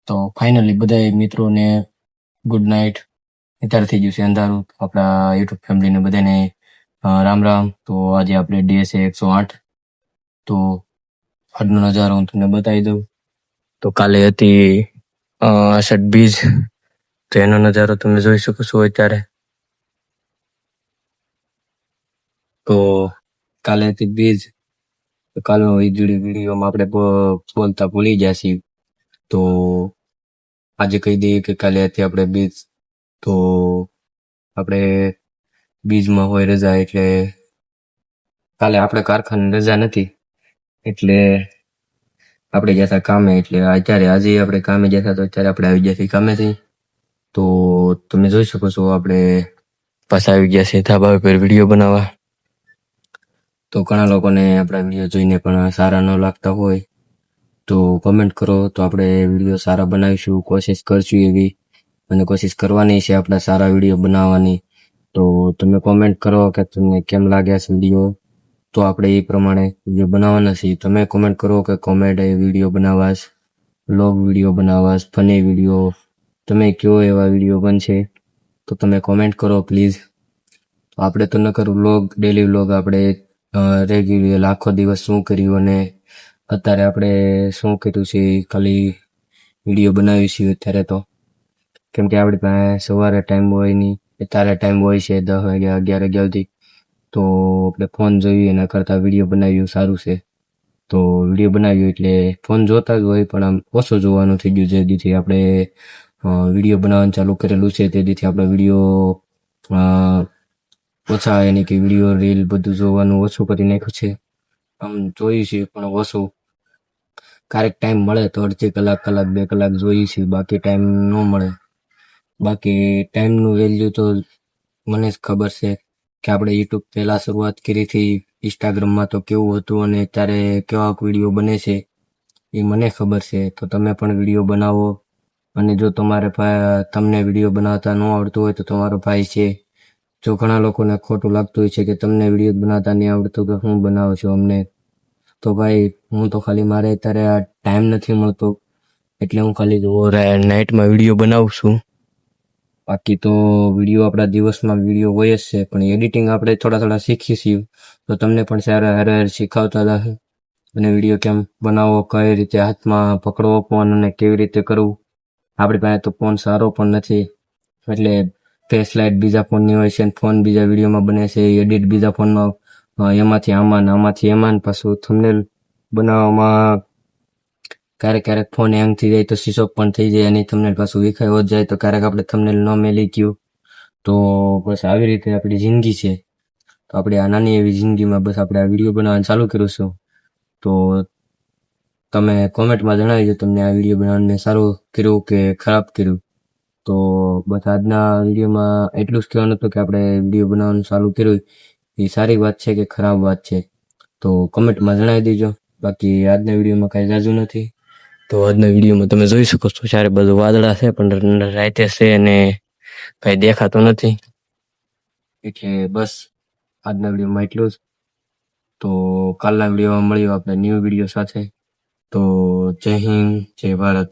તો ફાઇનલી બધા મિત્રોને ગુડ નાઇટ. અત્યારે થઈ ગયું છે અંધારું. આપણા યુટ્યુબ ફેમિલીને બધાને રામ રામ. તો આજે આપણે ડે છે 108. તો આજનો નજારો હું તમને બતાવી દઉં. તો કાલે હતી આષાઢ બીજ, તો એનો નજારો તમે જોઈ શકો છો અત્યારે. તો કાલે હતી બીજ, તો કાલનો વિડીયોમાં આપણે બોલતા ભૂલી ગયા છીએ. તો આજે કહી દઈએ કે કાલે હતી આપણે બીજ. તો આપણે બીજમાં હોય રજા, એટલે કાલે આપણે કારખાને રજા નથી, એટલે આપણે ગયા હતા કામે. એટલે આજે આપણે કામે ગયા હતા, તો અત્યારે આપણે આવી ગયા છીએ કામેથી. તો તમે જોઈ શકો છો આપણે પાછા આવી ગયા છે ધાબા ઉપર વિડીયો બનાવવા. તો ઘણા લોકોને આપણા વિડીયો જોઈને પણ સારા ન લાગતા હોય તો કમેન્ટ કરો, તો આપણે વિડીયો સારા બનાવીશું. કોશિશ કરશું એવી, અને કોશિશ કરવાની છે આપણા સારા વિડીયો બનાવવાની. તો તમે કોમેન્ટ કરો કે તમને કેમ લાગ્યા છે વિડીયો, તો આપણે એ પ્રમાણે વિડીયો બનાવવાના છે. તમે કોમેન્ટ કરો કે કોમેડી વિડીયો બનાવવા, વ્લોગ વિડીયો બનાવવા, ફની વિડીયો, તમે કયો એવા વિડીયો બનશે તો તમે કોમેન્ટ કરો પ્લીઝ. આપણે તો ન કરું વ્લોગ, ડેલી વ્લોગ આપણે રેગ્યુલર આખો દિવસ શું કર્યું અને અત્યારે આપણે શું કર્યું છે ખાલી વિડીયો બનાવી છીએ અત્યારે. તો કેમ કે આપણી પાસે સવારે ટાઈમ હોય નહીં, અત્યારે ટાઈમ હોય છે 10 વાગ્યા 11 વાગ્યા સુધી. તો આપણે ફોન જોઈએ એના કરતાં વિડીયો બનાવ્યું સારું છે. તો વિડીયો બનાવ્યું એટલે ફોન જોતા જ હોય, પણ આમ ઓછું જોવાનું થઈ ગયું. જે દીથી આપણે વિડીયો બનાવવાનું ચાલુ કરેલું છે તે દીથી આપણે વિડીયો ઓછા, યાની કે વિડીયો રીલ બધું જોવાનું ઓછું કરી નાખ્યું છે. આમ જોઈએ છે પણ ઓછું. ક્યારેક ટાઈમ મળે તો અડધી કલાક 2 કલાક જોઈએ છે, બાકી ટાઈમ ન મળે. બાકી ટાઈમનું વેલ્યુ તો મને જ ખબર છે કે આપણે યુટ્યુબ પહેલાં શરૂઆત કરી હતી ઇન્સ્ટાગ્રામમાં તો કેવું હતું અને અત્યારે કેવા વિડીયો બને છે એ મને ખબર છે. તો તમે પણ વિડીયો બનાવો, અને જો તમને વિડીયો બનાવતા ન આવડતું હોય તો તમારો ભાઈ છે. જો ઘણા લોકોને ખોટું લાગતું હોય છે કે તમને વિડીયો બનાવતા નહીં આવડતું કે હું બનાવો છો અમને, તો ભાઈ હું તો ખાલી મારે અત્યારે આ ટાઈમ નથી મળતો, એટલે હું ખાલી નાઇટમાં વિડીયો બનાવું છું. બાકી તો વિડીયો આપણા દિવસમાં વિડીયો હોય જ છે, પણ એડિટિંગ આપણે થોડા શીખીશું તો તમને પણ સારા હારે શીખવતા જશે. અને વિડીયો કેમ બનાવવો, કઈ રીતે હાથમાં પકડવો ફોન અને કેવી રીતે કરવું. આપણી પાસે તો ફોન સારો પણ નથી, એટલે ફ્લેશ લાઇટ બીજા ફોનની હોય છે, ફોન બીજા વિડીયોમાં બને છે, એડિટ બીજા ફોનમાં, એમાંથી આમાંથી એમાં, પાછું થંબનેલ બનાવવામાં ક્યારેક ફોન હેંગ થઈ જાય તો સ્વિચ ઓફ પણ થઈ જાય, અને થંબનેલ પાછું વિખાઈ જાય તો ક્યારેક આપણે થંબનેલ ન મેલી ગયું. તો બસ આવી રીતે આપણી જિંદગી છે. તો આપણે આ નાની એવી જિંદગીમાં બસ આપણે આ વિડીયો બનાવવાનું ચાલુ કર્યું છે. તો તમે કોમેન્ટમાં જણાવજો તમને આ વિડીયો બનાવવાનું સારું કર્યું કે ખરાબ કર્યું. તો બસ આજના વિડીયોમાં એટલું જ કહેવાનું હતું કે આપણે વિડીયો બનાવવાનું ચાલુ કર્યું એ સારી વાત છે કે ખરાબ વાત છે, તો કમેન્ટમાં જણાવી દેજો. બાકી આજના વિડીયોમાં કાંઈ જાજુ નથી. તો આજના વિડીયોમાં તમે જોઈ શકો છો ચારે બધું વાદળા છે, પણ રાતે છે અને કાંઈ દેખાતું નથી. એટલે બસ આજના વિડીયોમાં એટલું જ. તો કાલના વિડીયોમાં મળ્યું આપણે ન્યૂ વિડીયો સાથે. તો જય હિન્દ, જય ભારત.